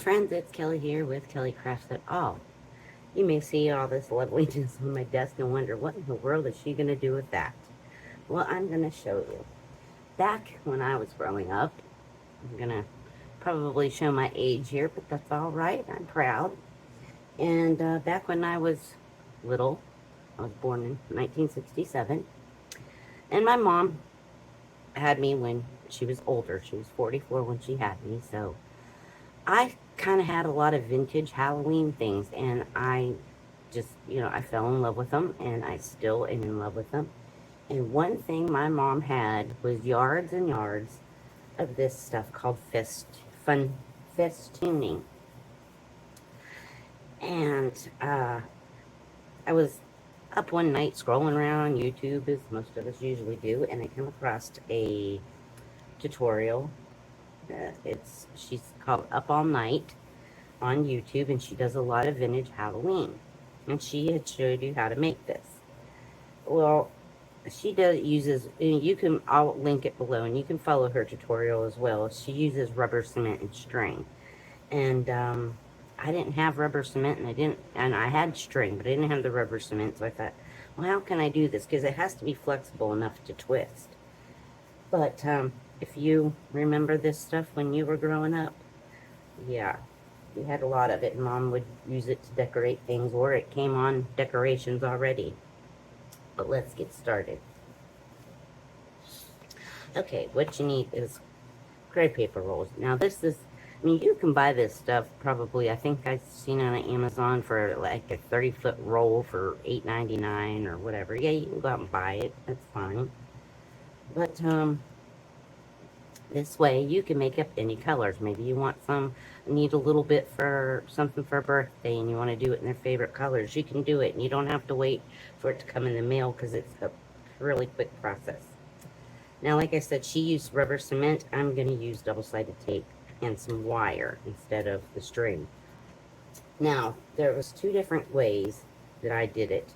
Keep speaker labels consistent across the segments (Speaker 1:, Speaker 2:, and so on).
Speaker 1: friends, it's Kelly here with Kelly Crafts It All. You may see all this loveliness on my desk and wonder what in the world is she going to do with that? Well, I'm going to show you. Back when I was growing up, I'm going to probably show my age here, but that's all right. I'm proud. And back when I was little, I was born in 1967, and my mom had me when she was older. She was 44 when she had me, so I kind of had a lot of vintage Halloween things, and I just, I fell in love with them, and I still am in love with them. And one thing my mom had was yards and yards of this stuff called festooning. And I was up one night scrolling around on YouTube, as most of us usually do, and I came across a tutorial. She's called Up All Night on YouTube, and she does a lot of vintage Halloween. And she had showed you how to make this. Well, I'll link it below, and you can follow her tutorial as well. She uses rubber cement and string. And I didn't have rubber cement, and I had string, but I didn't have the rubber cement, so I thought, well, how can I do this? Because it has to be flexible enough to twist. But if you remember this stuff when you were growing up, yeah, we had a lot of it, and Mom would use it to decorate things, or it came on decorations already. But let's get started. Okay, what you need is crepe paper rolls. Now you can buy this stuff probably, I think I've seen it on Amazon for like a 30-foot roll for $8.99 or whatever. Yeah, you can go out and buy it. That's fine. But this way you can make up any colors. Maybe you need a little bit for something for a birthday, and you want to do it in their favorite colors. You can do it, and you don't have to wait for it to come in the mail, because it's a really quick process. Now, like I said, she used rubber cement. I'm going to use double-sided tape and some wire instead of the string. Now, there was two different ways that I did it.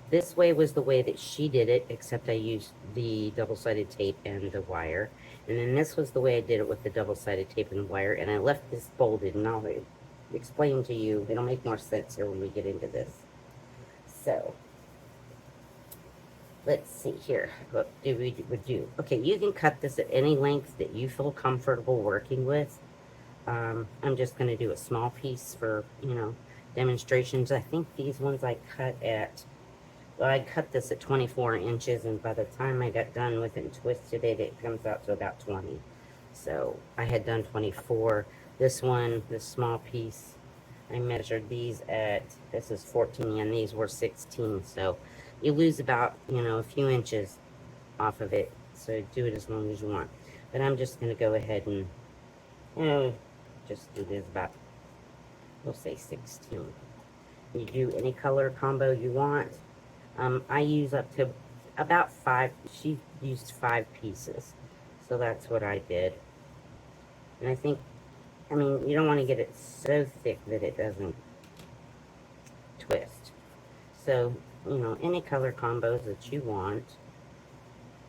Speaker 1: This way was the way that she did it, except I used the double-sided tape and the wire. And then this was the way I did it with the double-sided tape and the wire, and I left this folded, and I'll explain to you. It'll make more sense here when we get into this. So, let's see here. What do we do? Okay, you can cut this at any length that you feel comfortable working with. I'm just going to do a small piece for, demonstrations. I think these ones I cut this at 24 inches, and by the time I got done with it and twisted it, it comes out to about 20. So I had done 24. This small piece, I measured these this is 14, and these were 16. So you lose about, a few inches off of it. So do it as long as you want. But I'm just going to go ahead and, just do this about, we'll say 16. You do any color combo you want. I use up to about 5. She used 5 pieces. So that's what I did. And I think, you don't want to get it so thick that it doesn't twist. So, any color combos that you want.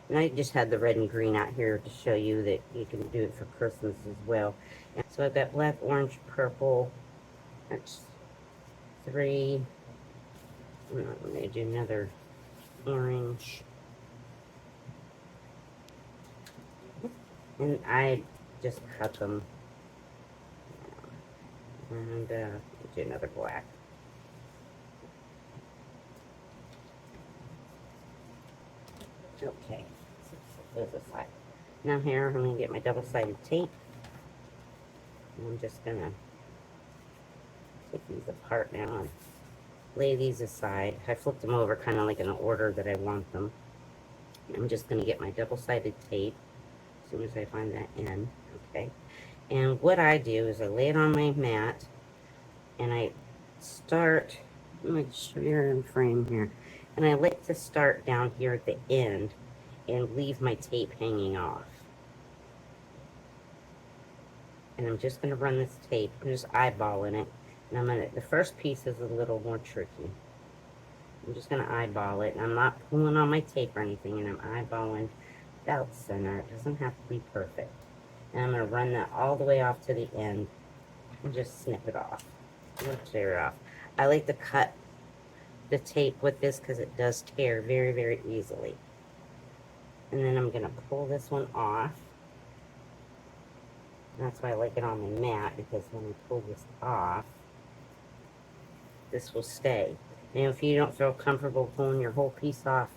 Speaker 1: And I just had the red and green out here to show you that you can do it for Christmas as well. And so I've got black, orange, purple. That's 3. I'm going to do another orange. And I just cut them. And do another black. Okay, so those aside. Now here, I'm going to get my double-sided tape. And I'm just going to take these apart now and lay these aside. I flipped them over kind of like in the order that I want them. I'm just going to get my double-sided tape as soon as I find that end. Okay. And what I do is I lay it on my mat, and I start, make sure you're in frame here, and I like to start down here at the end and leave my tape hanging off. And I'm just going to run this tape. I'm just eyeballing it. And the first piece is a little more tricky. I'm just going to eyeball it. And I'm not pulling on my tape or anything. And I'm eyeballing about center. It doesn't have to be perfect. And I'm going to run that all the way off to the end. and just snip it off. Tear it off. I like to cut the tape with this because it does tear very, very easily. And then I'm going to pull this one off. That's why I like it on my mat, because when I pull this off, this will stay. Now, if you don't feel comfortable pulling your whole piece off,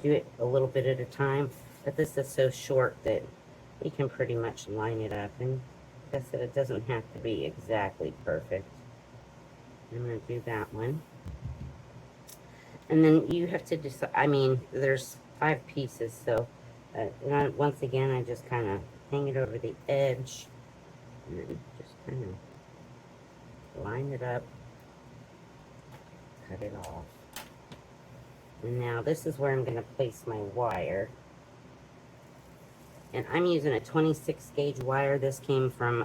Speaker 1: do it a little bit at a time. But this is so short that you can pretty much line it up. And like I said, it doesn't have to be exactly perfect. I'm going to do that one. And then you have to decide, I mean, there's 5 pieces, so once again, I just kind of hang it over the edge, and then just kind of line it up, cut it off. And now this is where I'm going to place my wire. And I'm using a 26 gauge wire. This came from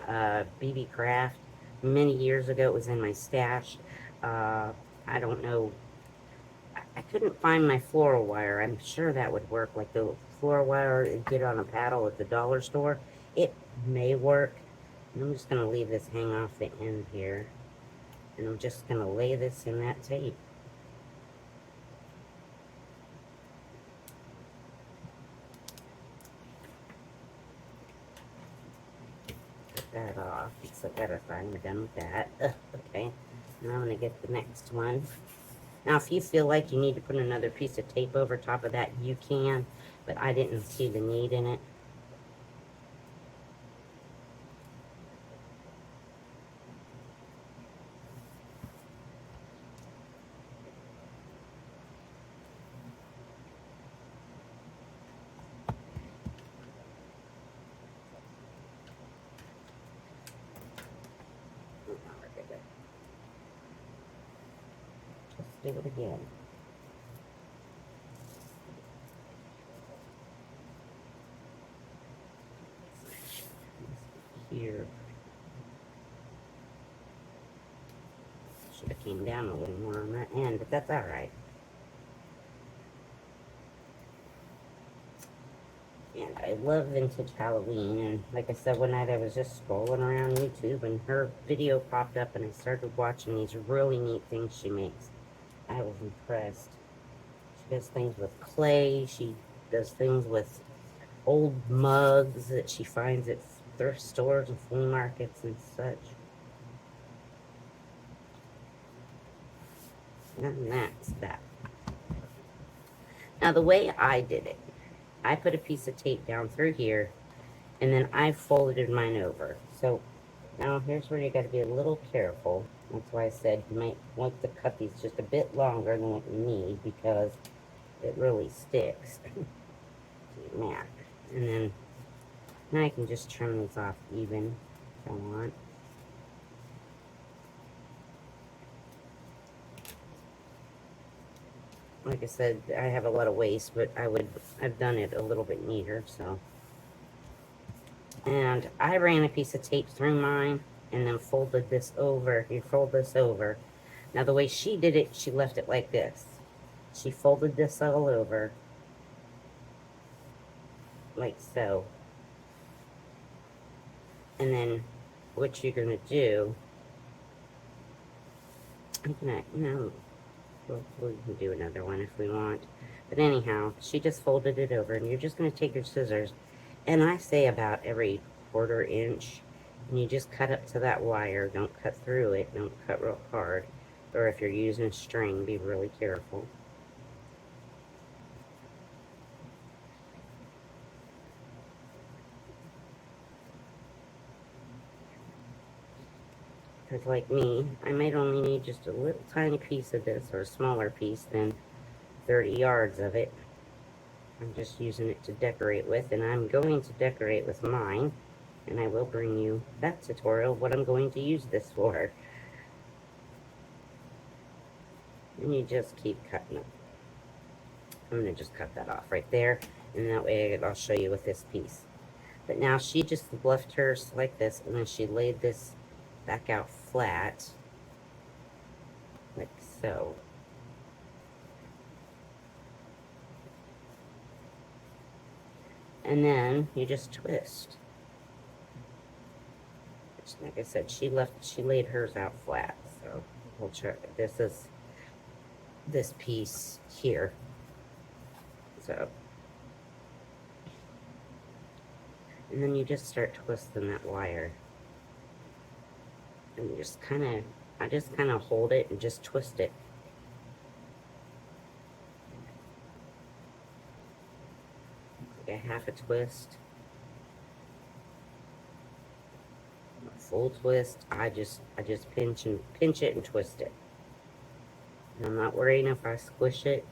Speaker 1: BB Craft. Many years ago, it was in my stash. I don't know. I couldn't find my floral wire. I'm sure that would work, like the floral wire you get on a paddle at the dollar store. It may work. And I'm just going to leave this hang off the end here. And I'm just going to lay this in that tape. Cut that off. So that's fine. We're done with that. Okay. Now I'm going to get the next one. Now, if you feel like you need to put another piece of tape over top of that, you can, but I didn't see the need in it. Let's do it again. Here. Should have came down a little more on that end, but that's alright. And I love vintage Halloween, and like I said, one night I was just scrolling around YouTube, and her video popped up, and I started watching these really neat things she makes. I was impressed. She does things with clay, she does things with old mugs that she finds at thrift stores and flea markets and such. And that's that. Now, the way I did it, I put a piece of tape down through here, and then I folded mine over. So, now here's where you got to be a little careful. That's why I said you might want to cut these just a bit longer than what you need, because it really sticks to your mat. And then, now I can just trim these off even if I want. Like I said, I have a lot of waste, but I've done it a little bit neater, so. And I ran a piece of tape through mine and then folded this over. You fold this over. Now, the way she did it, she left it like this. She folded this all over, like so. And then what you're going to do, I'm going to, we can do another one if we want. But anyhow, she just folded it over, and you're just going to take your scissors, and I say about every 1/4 inch, and you just cut up to that wire. Don't cut through it. Don't cut real hard. Or if you're using string, be really careful. Because like me, I might only need just a little tiny piece of this, or a smaller piece than 30 yards of it. I'm just using it to decorate with, and I'm going to decorate with mine, and I will bring you that tutorial, what I'm going to use this for. And you just keep cutting it. I'm going to just cut that off right there, and that way I'll show you with this piece. But now she just left hers like this, and then she laid this back out flat, like so. And then you just twist. like I said, she laid hers out flat. So we'll try, this is this piece here. So, and then you just start twisting that wire. And you just kind of, I just kind of hold it and just twist it. Like a half a twist. A full twist. I just pinch it and twist it. And I'm not worrying if I squish it.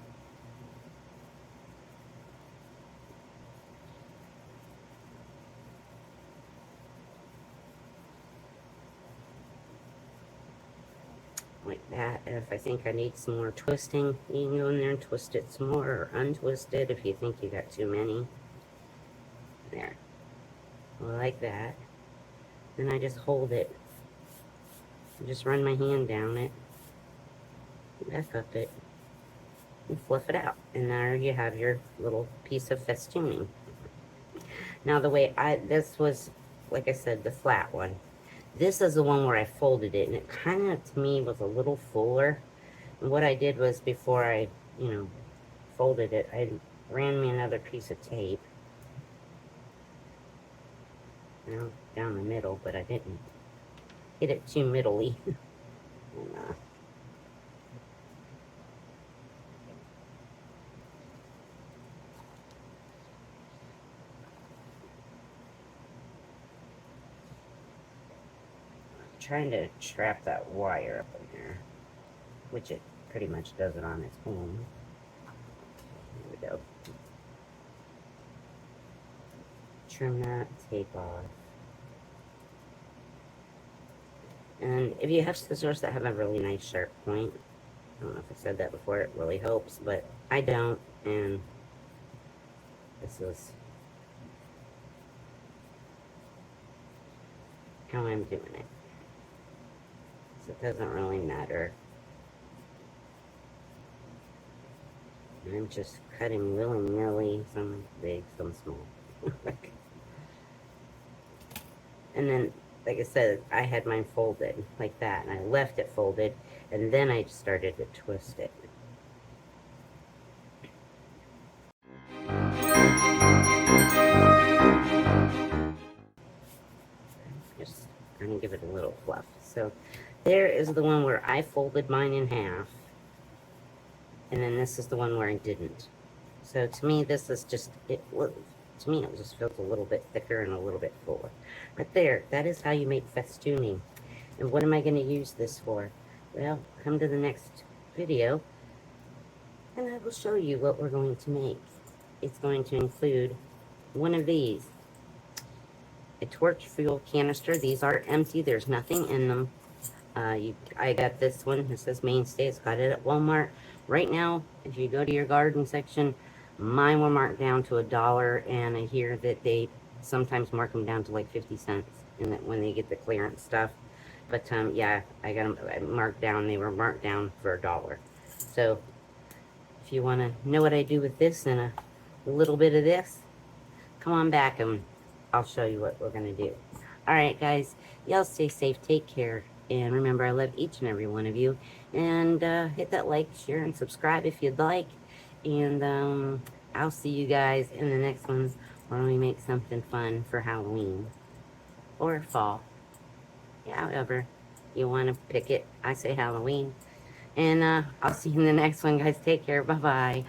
Speaker 1: Like that. And if I think I need some more twisting, you can go in there and twist it some more, or untwist it if you think you got too many. There. Like that. Then I just hold it. Just run my hand down it. Back up it. And fluff it out. And there you have your little piece of festooning. Now the way this was, like I said, the flat one. This is the one where I folded it, and it kind of, to me, was a little fuller. And what I did was, before I, folded it, I ran me another piece of tape. Down the middle, but I didn't hit it too middle-y. And, trying to trap that wire up in there, which it pretty much does it on its own. Here we go. Trim that tape off. And if you have scissors that have a really nice sharp point, I don't know if I said that before, it really helps, but I don't, and this is how I'm doing it. So it doesn't really matter. I'm just cutting willy-nilly, some big, some small. And then, like I said, I had mine folded like that, and I left it folded, and then I started to twist it. Just kind of give it a little fluff. So there is the one where I folded mine in half, and then this is the one where I didn't. So to me, this is just, to me, it just feels a little bit thicker and a little bit fuller. But there, that is how you make festooning. And what am I going to use this for? Well, come to the next video, and I will show you what we're going to make. It's going to include one of these. A torch fuel canister. These are empty. There's nothing in them. I got this one. It says Mainstay. It's got it at Walmart. Right now, if you go to your garden section, mine were marked down to $1, and I hear that they sometimes mark them down to like 50 cents and that when they get the clearance stuff. But yeah, I got them marked down. They were marked down for $1. So if you want to know what I do with this and a little bit of this, come on back and I'll show you what we're going to do. Alright guys, y'all stay safe, take care, and remember I love each and every one of you. And hit that like, share, and subscribe if you'd like. And I'll see you guys in the next one where we make something fun for Halloween. Or fall. However you want to pick it. I say Halloween. And I'll see you in the next one, guys. Take care. Bye-bye.